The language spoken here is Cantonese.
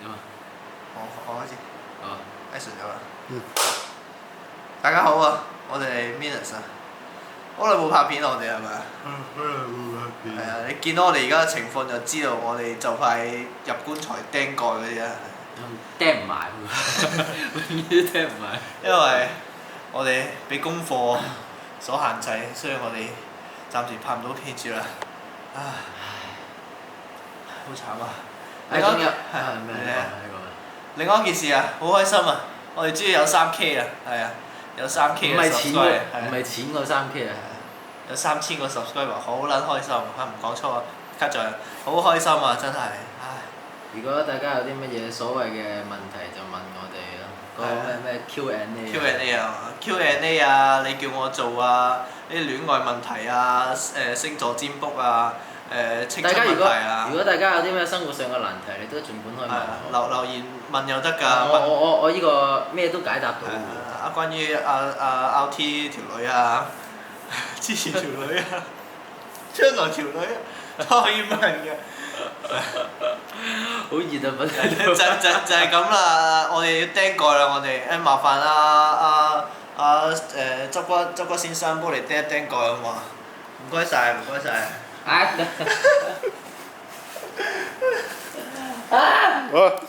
點啊？我開始。哦。action 咗啦。大家好啊，我哋係 Minus 啊。好耐冇拍片啦，我哋係咪啊？好耐冇拍片。係啊，你見到我哋而家嘅情況就知道我哋就快入棺材釘蓋嗰啲啦。釘唔埋喎，永遠都釘唔埋。因為我哋俾功課所限制，所以我哋暫時拍唔到片住啦。唉，好慘啊！另外另外一件事啊，好開心啊！我哋終於有3K 啦，係啊，有3K 嘅 subscribe，唔係錢嗰3K 啊，有3000個 subscriber，好撚開心啊！唔講錯啊，cut 咗，好開心啊！真係，唉。如果大家有啲乜嘢所謂嘅問題就問我哋咯，嗰個咩 Q&A。Q&A 啊，Q&A 啊，你叫我做啊，啲戀愛問題啊，星座占卜啊，青春問題啊。如果大家有啲咩生活上嘅難題，你都盡管可以問我。留言問又得㗎。我依個咩都解答到。關於RT 條女啊，之前條女啊，將來條女啊，都可以問嘅。好熱啊！就係咁啦，我哋要釘蓋啦，我哋麻煩執骨先生幫你釘一釘蓋好嘛？唔該晒，唔該晒。好。